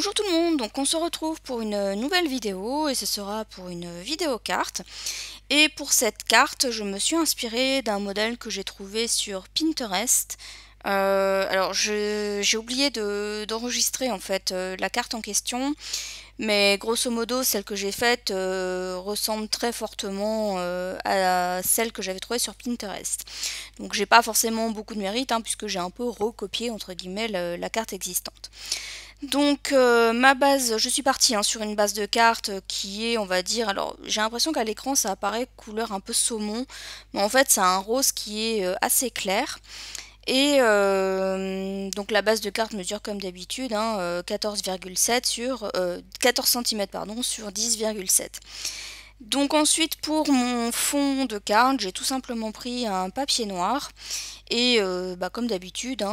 Bonjour tout le monde, donc on se retrouve pour une nouvelle vidéo et ce sera pour une vidéo carte. Et pour cette carte, je me suis inspirée d'un modèle que j'ai trouvé sur Pinterest. Alors j'ai oublié d'enregistrer en fait la carte en question, mais grosso modo celle que j'ai faite ressemble très fortement à celle que j'avais trouvée sur Pinterest. Donc j'ai pas forcément beaucoup de mérite puisque j'ai un peu recopié entre guillemets la carte existante. Donc ma base, je suis partie sur une base de cartes qui est, on va dire, alors j'ai l'impression qu'à l'écran ça apparaît couleur un peu saumon, mais en fait c'est un rose qui est assez clair. Et donc la base de cartes mesure comme d'habitude 14,7 sur 14 cm pardon, sur 10,7. Donc ensuite pour mon fond de carte, j'ai tout simplement pris un papier noir et comme d'habitude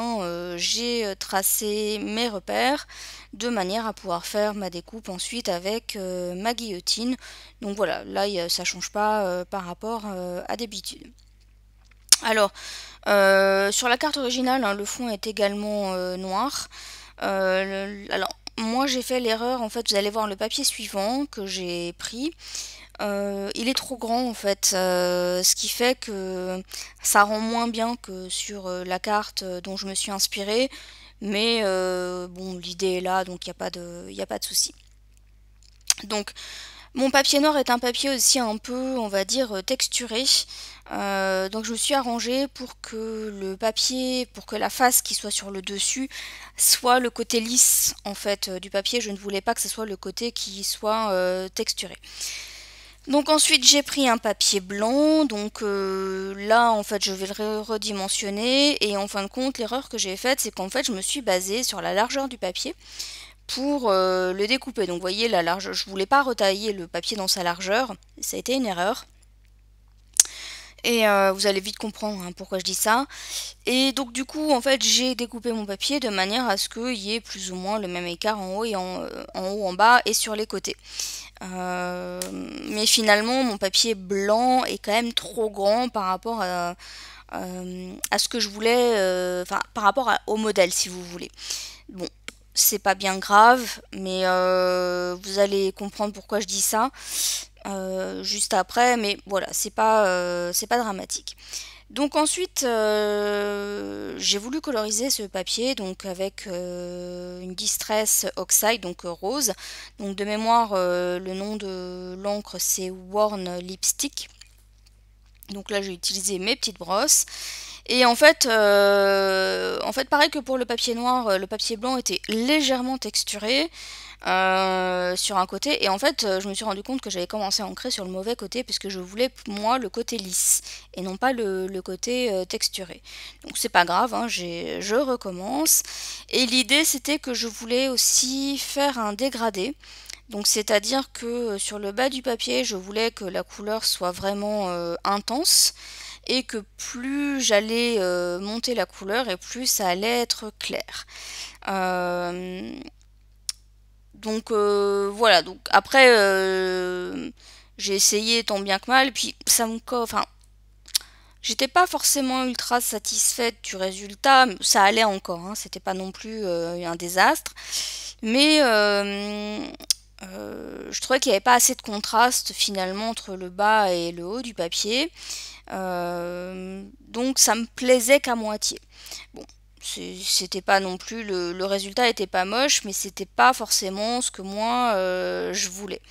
j'ai tracé mes repères de manière à pouvoir faire ma découpe ensuite avec ma guillotine. Donc voilà, là ça change pas par rapport à d'habitude. Alors sur la carte originale, le fond est également noir. Alors moi j'ai fait l'erreur, en fait vous allez voir le papier suivant que j'ai pris. Il est trop grand en fait, ce qui fait que ça rend moins bien que sur la carte dont je me suis inspirée, mais bon, l'idée est là, donc il n'y a pas de souci. Donc mon papier noir est un papier aussi un peu, on va dire, texturé. Donc je me suis arrangée pour que le papier, pour que la face qui soit sur le dessus soit le côté lisse en fait du papier. Je ne voulais pas que ce soit le côté qui soit texturé. Donc ensuite j'ai pris un papier blanc, donc là en fait je vais le redimensionner et en fin de compte l'erreur que j'ai faite c'est qu'en fait je me suis basée sur la largeur du papier pour le découper. Donc vous voyez la largeur, je voulais pas retailler le papier dans sa largeur, ça a été une erreur. Et vous allez vite comprendre pourquoi je dis ça. Et donc du coup en fait j'ai découpé mon papier de manière à ce qu'il y ait plus ou moins le même écart en haut et en haut, en bas et sur les côtés. Mais finalement mon papier blanc est quand même trop grand par rapport à ce que je voulais, enfin par rapport au modèle si vous voulez. Bon, c'est pas bien grave, mais vous allez comprendre pourquoi je dis ça juste après, mais voilà, c'est pas dramatique. Donc ensuite, j'ai voulu coloriser ce papier donc avec une Distress Oxide, donc rose. Donc de mémoire, le nom de l'encre c'est Worn Lipstick. Donc là j'ai utilisé mes petites brosses. Et en fait pareil que pour le papier noir, le papier blanc était légèrement texturé sur un côté et en fait je me suis rendu compte que j'avais commencé à ancrer sur le mauvais côté puisque je voulais moi le côté lisse et non pas le côté texturé. Donc c'est pas grave, je recommence et l'idée c'était que je voulais aussi faire un dégradé. Donc c'est-à-dire que sur le bas du papier je voulais que la couleur soit vraiment intense et que plus j'allais monter la couleur et plus ça allait être clair. Donc voilà, donc après j'ai essayé tant bien que mal, puis ça me enfin j'étais pas forcément ultra satisfaite du résultat, ça allait encore, c'était pas non plus un désastre, mais je trouvais qu'il n'y avait pas assez de contraste finalement entre le bas et le haut du papier, donc ça me plaisait qu'à moitié. Bon, c'était pas non plus le résultat était pas moche, mais c'était pas forcément ce que moi je voulais.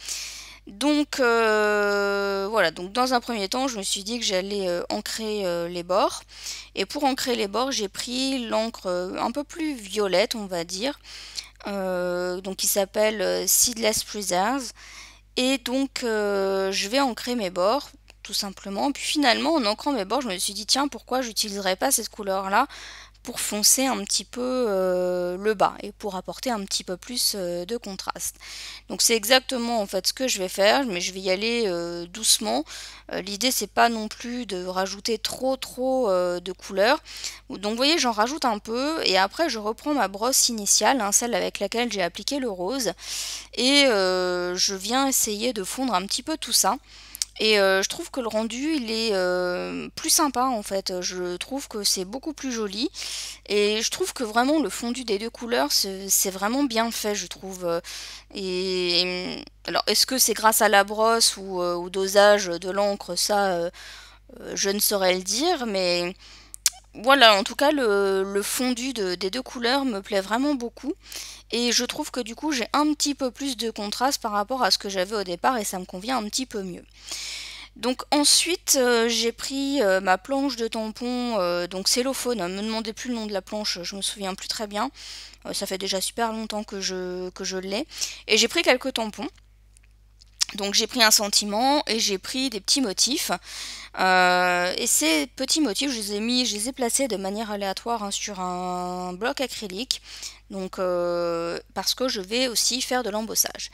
Donc voilà, donc dans un premier temps je me suis dit que j'allais ancrer les bords, et pour ancrer les bords j'ai pris l'encre un peu plus violette on va dire, donc qui s'appelle Seedless Preserve, et donc je vais ancrer mes bords tout simplement. Puis finalement en ancrant mes bords je me suis dit tiens, pourquoi j'utiliserais pas cette couleur là pour foncer un petit peu le bas et pour apporter un petit peu plus de contraste. Donc c'est exactement en fait ce que je vais faire, mais je vais y aller doucement. L'idée c'est pas non plus de rajouter trop de couleurs. Donc vous voyez, j'en rajoute un peu et après je reprends ma brosse initiale, celle avec laquelle j'ai appliqué le rose, et je viens essayer de fondre un petit peu tout ça. Et je trouve que le rendu, il est plus sympa en fait. Je trouve que c'est beaucoup plus joli. Et je trouve que vraiment le fondu des deux couleurs, c'est vraiment bien fait, je trouve. Et alors, est-ce que c'est grâce à la brosse ou au dosage de l'encre? Ça, je ne saurais le dire. Mais voilà, en tout cas, le fondu des deux couleurs me plaît vraiment beaucoup. Et je trouve que du coup, j'ai un petit peu plus de contraste par rapport à ce que j'avais au départ et ça me convient un petit peu mieux. Donc ensuite, j'ai pris ma planche de tampon, donc cellophane, me demandez plus le nom de la planche, je me souviens plus très bien. Ça fait déjà super longtemps que je l'ai. Et j'ai pris quelques tampons. Donc j'ai pris un sentiment et j'ai pris des petits motifs. Et ces petits motifs, je les ai placés de manière aléatoire hein, sur un bloc acrylique. Donc parce que je vais aussi faire de l'embossage.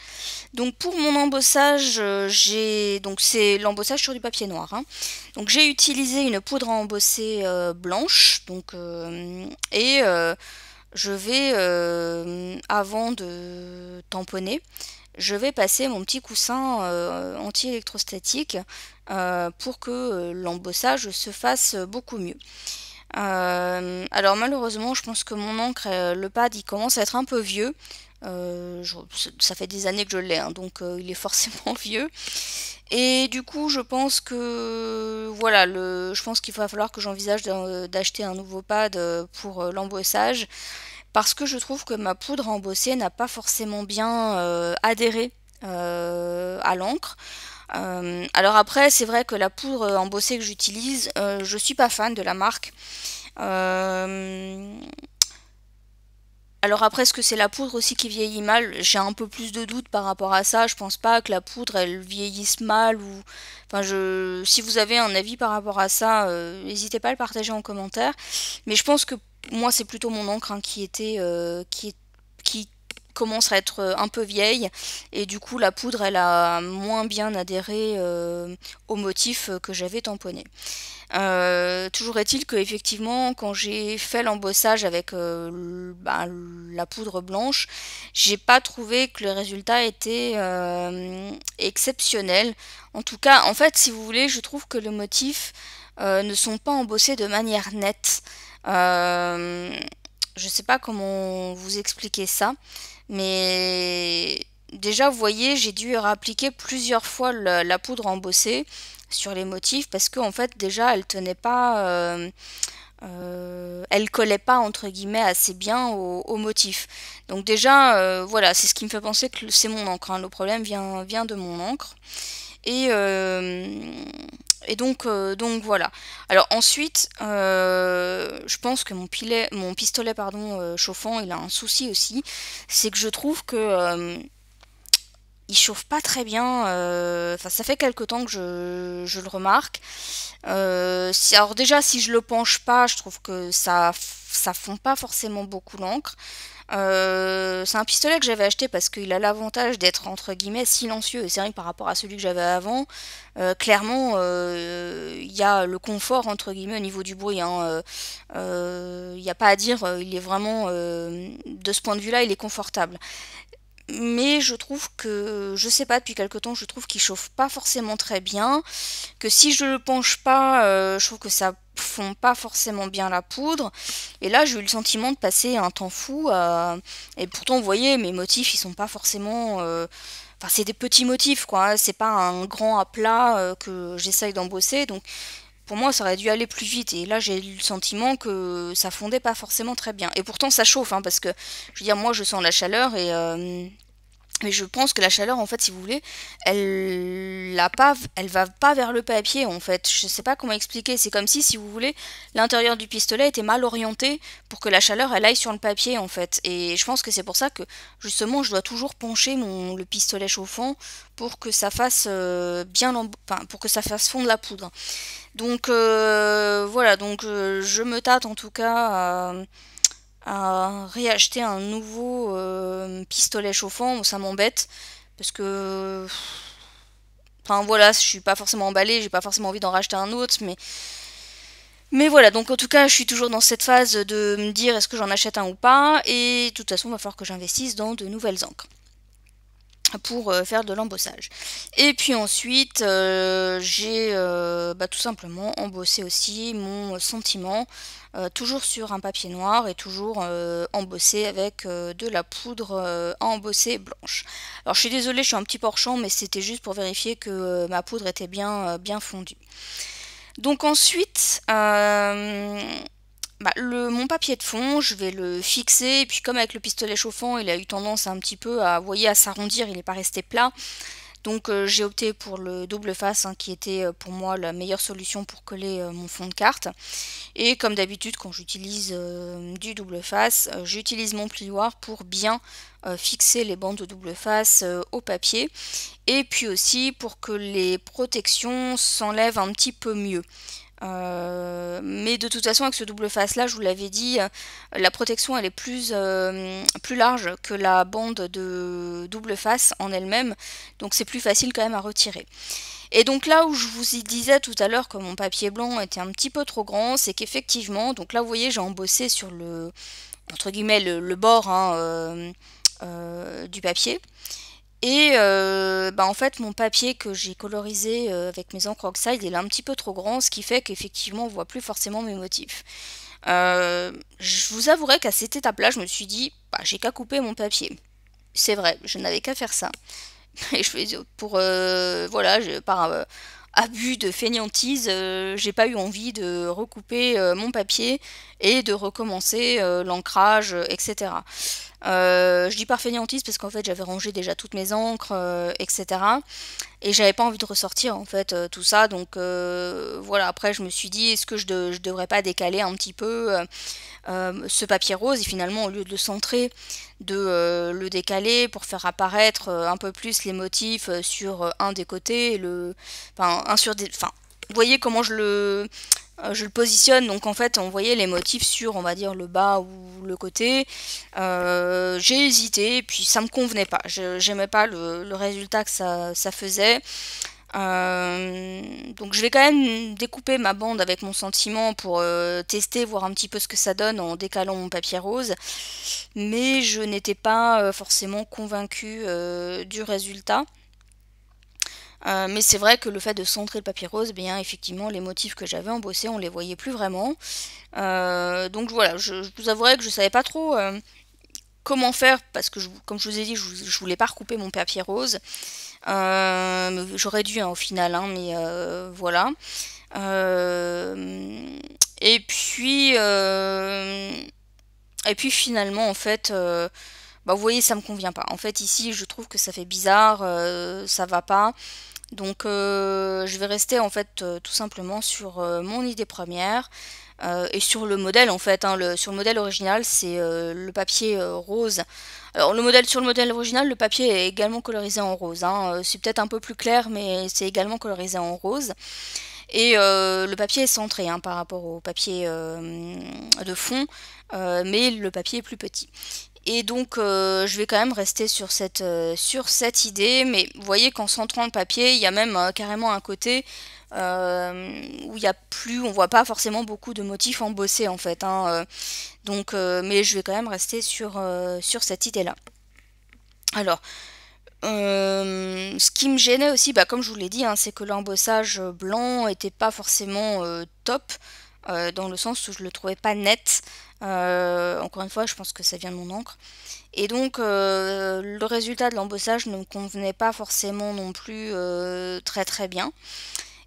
Donc pour mon embossage, donc c'est l'embossage sur du papier noir. Hein. Donc j'ai utilisé une poudre à embosser blanche. Donc je vais avant de tamponner, je vais passer mon petit coussin anti-électrostatique pour que l'embossage se fasse beaucoup mieux. Alors malheureusement, je pense que mon encre, le pad, il commence à être un peu vieux. Ça fait des années que je l'ai, hein, donc il est forcément vieux. Et du coup, je pense que voilà, je pense qu'il va falloir que j'envisage d'acheter un nouveau pad pour l'embossage, parce que je trouve que ma poudre embossée n'a pas forcément bien adhéré à l'encre. Alors après, c'est vrai que la poudre embossée que j'utilise, je suis pas fan de la marque. Euh, alors après, est-ce que c'est la poudre aussi qui vieillit mal? J'ai un peu plus de doutes par rapport à ça. Je pense pas que la poudre elle vieillisse mal ou. Enfin, si vous avez un avis par rapport à ça, n'hésitez pas à le partager en commentaire. Mais je pense que moi, c'est plutôt mon encre hein, qui commence à être un peu vieille et du coup la poudre elle a moins bien adhéré au motif que j'avais tamponné. Toujours est-il que effectivement quand j'ai fait l'embossage avec la poudre blanche, j'ai pas trouvé que le résultat était exceptionnel. En tout cas, en fait, si vous voulez, je trouve que les motifs ne sont pas embossés de manière nette. Euh, je sais pas comment vous expliquer ça, mais déjà, vous voyez, j'ai dû réappliquer plusieurs fois la poudre embossée sur les motifs parce que en fait déjà elle tenait pas elle collait pas entre guillemets assez bien au motif. Donc déjà voilà, c'est ce qui me fait penser que c'est mon encre hein. Le problème vient de mon encre et donc voilà. Alors ensuite, je pense que mon pistolet pardon, chauffant, il a un souci aussi, c'est que je trouve que il chauffe pas très bien. Enfin, ça fait quelque temps que je le remarque. Alors déjà, si je le penche pas, je trouve que ça fond pas forcément beaucoup l'encre. C'est un pistolet que j'avais acheté parce qu'il a l'avantage d'être entre guillemets silencieux. Et c'est vrai que par rapport à celui que j'avais avant, clairement, il y a le confort entre guillemets au niveau du bruit. Hein. Il n'y a pas à dire, il est vraiment, de ce point de vue-là, il est confortable. Mais je trouve que, je sais pas, depuis quelque temps, je trouve qu'il chauffe pas forcément très bien, que si je le penche pas, je trouve que ça fond pas forcément bien la poudre. Et là, j'ai eu le sentiment de passer un temps fou. Et pourtant, vous voyez, mes motifs, ils sont pas forcément. Enfin, c'est des petits motifs, quoi. Hein. C'est pas un grand aplat que j'essaye d'embosser. Donc, pour moi, ça aurait dû aller plus vite. Et là, j'ai eu le sentiment que ça fondait pas forcément très bien. Et pourtant, ça chauffe, hein, parce que, je veux dire, moi, je sens la chaleur et mais je pense que la chaleur, en fait, si vous voulez, elle va pas vers le papier, en fait. Je sais pas comment expliquer. C'est comme si vous voulez, l'intérieur du pistolet était mal orienté pour que la chaleur, elle aille sur le papier, en fait. Et je pense que c'est pour ça que, justement, je dois toujours pencher le pistolet chauffant pour que ça fasse enfin, pour que ça fasse fondre la poudre. Donc, voilà. Donc, je me tâte, en tout cas, à réacheter un nouveau pistolet chauffant, ça m'embête parce que enfin voilà, je suis pas forcément emballée, j'ai pas forcément envie d'en racheter un autre, mais voilà, donc en tout cas, je suis toujours dans cette phase de me dire est-ce que j'en achète un ou pas, et de toute façon, il va falloir que j'investisse dans de nouvelles encres. pour faire de l'embossage. Et puis ensuite, j'ai tout simplement embossé aussi mon sentiment, toujours sur un papier noir et toujours embossé avec de la poudre à embosser blanche. Alors je suis désolée, je suis un petit peu hors champ, mais c'était juste pour vérifier que ma poudre était bien fondue. Donc ensuite, mon papier de fond, je vais le fixer, et puis comme avec le pistolet chauffant, il a eu tendance un petit peu à, vous voyez, à s'arrondir, il n'est pas resté plat. Donc j'ai opté pour le double face, hein, qui était pour moi la meilleure solution pour coller mon fond de carte. Et comme d'habitude, quand j'utilise du double face, j'utilise mon plioir pour bien fixer les bandes de double face au papier. Et puis aussi pour que les protections s'enlèvent un petit peu mieux. Mais de toute façon, avec ce double face là, je vous l'avais dit, la protection elle est plus large que la bande de double face en elle-même, donc c'est plus facile quand même à retirer. Et donc là où je vous y disais tout à l'heure que mon papier blanc était un petit peu trop grand, c'est qu'effectivement, donc là vous voyez j'ai embossé sur le, entre guillemets, le bord, hein, du papier. Et en fait mon papier que j'ai colorisé avec mes encres oxide, il est un petit peu trop grand, ce qui fait qu'effectivement on voit plus forcément mes motifs. Je vous avouerai qu'à cette étape-là, je me suis dit, j'ai qu'à couper mon papier. C'est vrai, je n'avais qu'à faire ça. Et je fais pour voilà, par abus de fainéantise, j'ai pas eu envie de recouper mon papier et de recommencer l'ancrage, etc. Je dis par fainéantise parce qu'en fait j'avais rangé déjà toutes mes encres, etc. Et j'avais pas envie de ressortir en fait tout ça, donc voilà, après je me suis dit est-ce que je devrais pas décaler un petit peu ce papier rose, et finalement au lieu de le centrer, de le décaler pour faire apparaître un peu plus les motifs sur un des côtés, enfin un sur des, enfin vous voyez comment je le positionne, donc en fait on voyait les motifs sur, on va dire, le bas ou le côté. J'ai hésité, puis ça me convenait pas, j'aimais pas le résultat que ça faisait. Donc je vais quand même découper ma bande avec mon sentiment pour tester, voir un petit peu ce que ça donne en décalant mon papier rose, mais je n'étais pas forcément convaincue du résultat. Mais c'est vrai que le fait de centrer le papier rose, bien effectivement les motifs que j'avais embossés, on les voyait plus vraiment. Donc voilà, je vous avouerai que je savais pas trop comment faire, parce que comme je vous ai dit, je voulais pas recouper mon papier rose. J'aurais dû, hein, au final, hein, mais voilà. Et puis finalement en fait, vous voyez, ça me convient pas. En fait ici je trouve que ça fait bizarre, ça va pas. Donc je vais rester en fait tout simplement sur mon idée première. Et sur le modèle en fait, hein, sur le modèle original c'est le papier rose. Alors sur le modèle original, le papier est également colorisé en rose, hein. C'est peut-être un peu plus clair, mais c'est également colorisé en rose. Et le papier est centré, hein, par rapport au papier de fond, mais le papier est plus petit. Et donc je vais quand même rester sur cette idée, mais vous voyez qu'en centrant le papier, il y a même carrément un côté où il y a plus, on voit pas forcément beaucoup de motifs embossés en fait, hein, donc mais je vais quand même rester sur cette idée-là. Alors, ce qui me gênait aussi, comme je vous l'ai dit, hein, c'est que l'embossage blanc était pas forcément top, dans le sens où je le trouvais pas net. Encore une fois, je pense que ça vient de mon encre. Et donc, le résultat de l'embossage ne me convenait pas forcément non plus très très bien.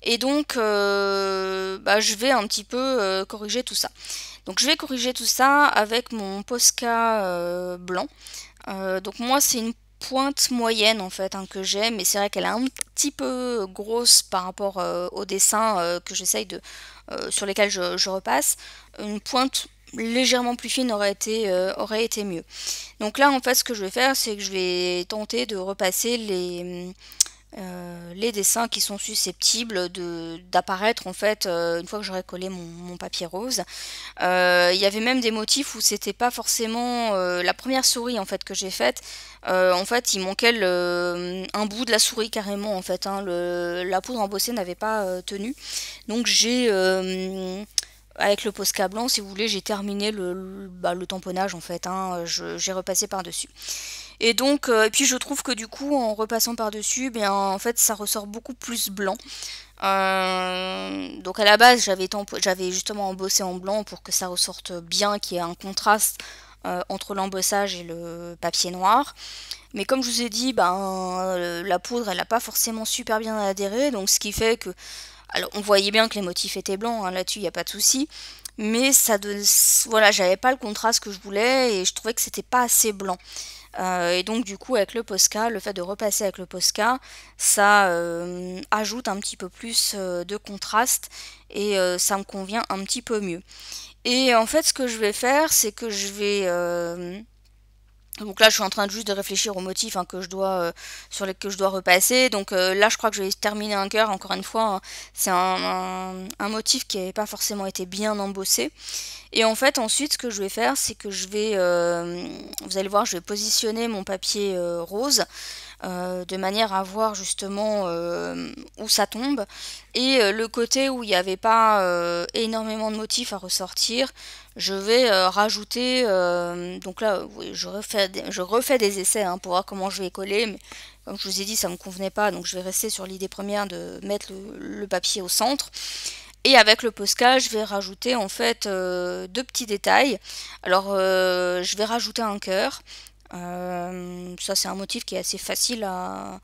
Et donc, je vais un petit peu corriger tout ça. Donc, je vais corriger tout ça avec mon Posca blanc. Donc, moi, c'est une pointe moyenne en fait, hein, que j'ai, mais c'est vrai qu'elle est un petit peu grosse par rapport aux dessins que j'essaye sur lesquels je repasse. Une pointe légèrement plus fine aurait été mieux. Donc là en fait ce que je vais faire, c'est que je vais tenter de repasser les dessins qui sont susceptibles d'apparaître en fait une fois que j'aurai collé mon papier rose. Il y avait même des motifs où c'était pas forcément la première souris en fait que j'ai faite. En fait il manquait un bout de la souris carrément en fait, hein. La poudre embossée n'avait pas tenu. Donc j'ai avec le Posca blanc, si vous voulez, j'ai terminé le tamponnage en fait, hein. J'ai repassé par dessus. Et donc, et puis je trouve que du coup, en repassant par-dessus, bien en fait, ça ressort beaucoup plus blanc. Donc à la base, j'avais justement embossé en blanc pour que ça ressorte bien, qu'il y ait un contraste entre l'embossage et le papier noir. Mais comme je vous ai dit, la poudre, elle n'a pas forcément super bien adhéré, donc ce qui fait que... Alors, on voyait bien que les motifs étaient blancs, hein, là-dessus, il n'y a pas de souci. Mais voilà, j'avais pas le contraste que je voulais et je trouvais que c'était pas assez blanc. Et donc du coup avec le Posca, le fait de repasser avec le Posca, ça ajoute un petit peu plus de contraste et ça me convient un petit peu mieux. Et en fait ce que je vais faire, c'est que je vais... donc là je suis en train juste de réfléchir aux motifs hein, que je dois, sur les que je dois repasser. Donc là je crois que je vais terminer un cœur, encore une fois, hein. C'est un motif qui n'avait pas forcément été bien embossé. Et en fait, ensuite, ce que je vais faire, c'est que je vais, vous allez voir, je vais positionner mon papier rose de manière à voir justement où ça tombe. Et le côté où il n'y avait pas énormément de motifs à ressortir, je vais rajouter, donc là, oui, je refais des essais hein, pour voir comment je vais coller, mais comme je vous ai dit, ça ne me convenait pas, donc je vais rester sur l'idée première de mettre le papier au centre. Et avec le Posca, je vais rajouter en fait deux petits détails. Alors, je vais rajouter un cœur. Ça, c'est un motif qui est assez facile à,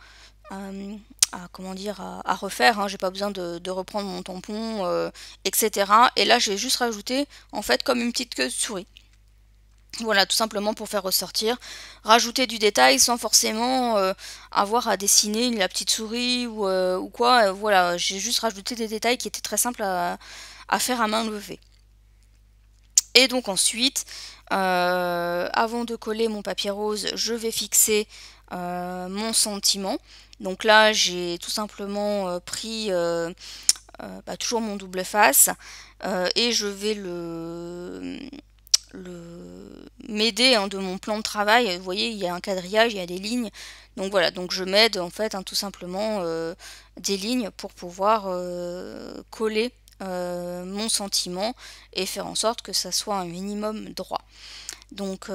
comment dire, à refaire. Hein. J'ai pas besoin de reprendre mon tampon, etc. Et là, je vais juste rajouter en fait comme une petite queue de souris. Voilà, tout simplement pour faire ressortir, rajouter du détail sans forcément avoir à dessiner la petite souris ou quoi. Voilà, j'ai juste rajouté des détails qui étaient très simples à faire à main levée. Et donc ensuite, avant de coller mon papier rose, je vais fixer mon sentiment. Donc là, j'ai tout simplement pris toujours mon double face et je vais m'aider hein, de mon plan de travail. Vous voyez, il y a un quadrillage, il y a des lignes. Donc voilà, donc je m'aide en fait hein, tout simplement des lignes pour pouvoir coller mon sentiment et faire en sorte que ça soit un minimum droit. Donc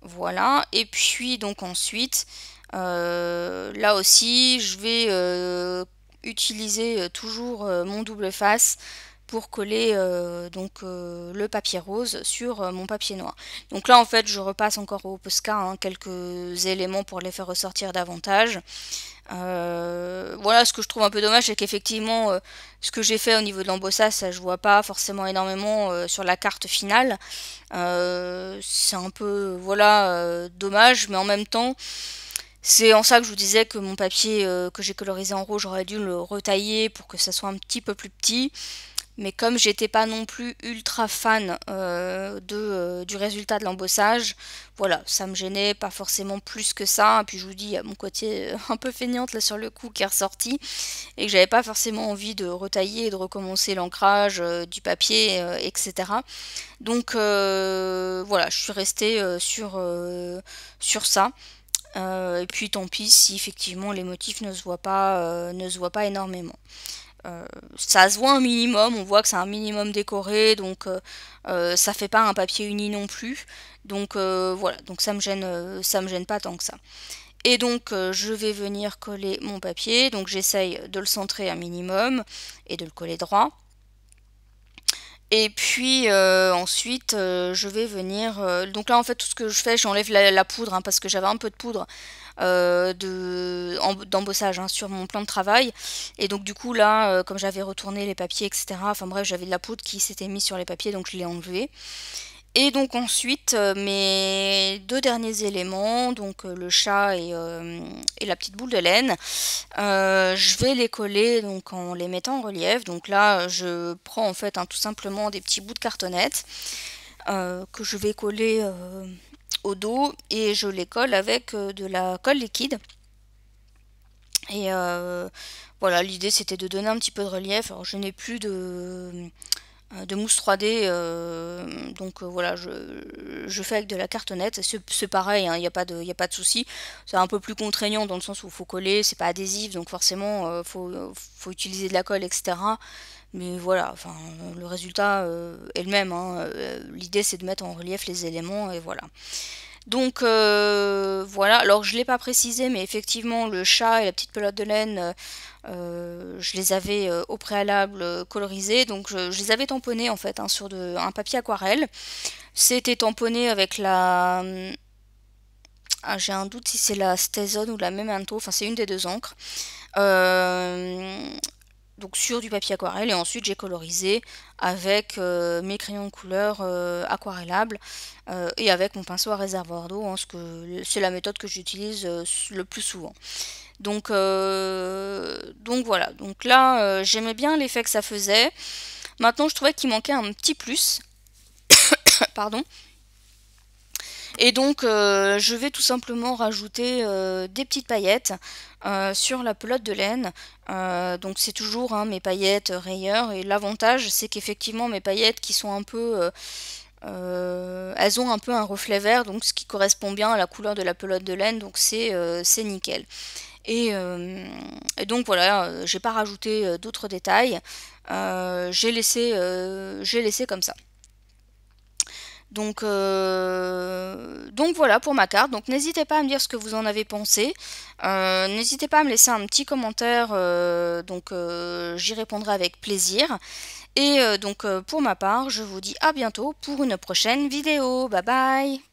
voilà, et puis donc ensuite, là aussi, je vais utiliser toujours mon double face pour coller le papier rose sur mon papier noir. Donc là en fait je repasse encore au Posca hein, quelques éléments pour les faire ressortir davantage. Voilà, ce que je trouve un peu dommage c'est qu'effectivement ce que j'ai fait au niveau de l'embossage ça je vois pas forcément énormément sur la carte finale. C'est un peu voilà dommage, mais en même temps c'est en ça que je vous disais que mon papier que j'ai colorisé en rouge, j'aurais dû le retailler pour que ça soit un petit peu plus petit. Mais comme j'étais pas non plus ultra fan du résultat de l'embossage, voilà, ça me gênait pas forcément plus que ça. Et puis je vous dis, il y a mon côté un peu feignante là sur le coup qui est ressorti et que j'avais pas forcément envie de retailler et de recommencer l'ancrage du papier, etc. Donc voilà, je suis restée sur ça. Et puis tant pis si effectivement les motifs ne se voient pas énormément. Ça se voit un minimum, on voit que c'est un minimum décoré, donc ça fait pas un papier uni non plus. Donc voilà, donc ça me gêne pas tant que ça. Et donc je vais venir coller mon papier, donc j'essaye de le centrer un minimum et de le coller droit. Et puis ensuite je vais venir, donc là en fait tout ce que je fais, j'enlève la poudre hein, parce que j'avais un peu de poudre d'embossage hein, sur mon plan de travail. Et donc du coup là, comme j'avais retourné les papiers, etc. Enfin bref, j'avais de la poudre qui s'était mise sur les papiers, donc je l'ai enlevé. Et donc ensuite, mes deux derniers éléments, donc le chat et la petite boule de laine, je vais les coller donc en les mettant en relief. Donc là, je prends en fait hein, tout simplement des petits bouts de cartonnette que je vais coller au dos et je les colle avec de la colle liquide. Et voilà, l'idée c'était de donner un petit peu de relief. Alors je n'ai plus de mousse 3D, donc voilà, je fais avec de la cartonnette. C'est pareil, il n'y a pas de souci. C'est un peu plus contraignant dans le sens où il faut coller, c'est pas adhésif, donc forcément faut utiliser de la colle, etc. Mais voilà, enfin, le résultat est le même. Hein. L'idée c'est de mettre en relief les éléments et voilà. Donc voilà, alors je ne l'ai pas précisé, mais effectivement le chat et la petite pelote de laine, je les avais au préalable colorisés, donc je les avais tamponnés en fait, hein, sur un papier aquarelle. C'était tamponné avec la... Ah, j'ai un doute si c'est la Stazone ou la Memento, enfin c'est une des deux encres. Euh, donc sur du papier aquarelle, et ensuite j'ai colorisé avec mes crayons de couleur aquarellables, et avec mon pinceau à réservoir d'eau, hein, c'est la méthode que j'utilise le plus souvent. Donc voilà, donc là j'aimais bien l'effet que ça faisait. Maintenant je trouvais qu'il manquait un petit plus, pardon. Et donc je vais tout simplement rajouter des petites paillettes sur la pelote de laine. Donc c'est toujours, hein, mes paillettes rayures, et l'avantage c'est qu'effectivement mes paillettes qui sont un peu... elles ont un peu un reflet vert, donc ce qui correspond bien à la couleur de la pelote de laine, donc c'est nickel. Et donc voilà, j'ai pas rajouté d'autres détails, j'ai laissé comme ça. Donc voilà pour ma carte. Donc n'hésitez pas à me dire ce que vous en avez pensé. N'hésitez pas à me laisser un petit commentaire, j'y répondrai avec plaisir. Et pour ma part, je vous dis à bientôt pour une prochaine vidéo. Bye bye!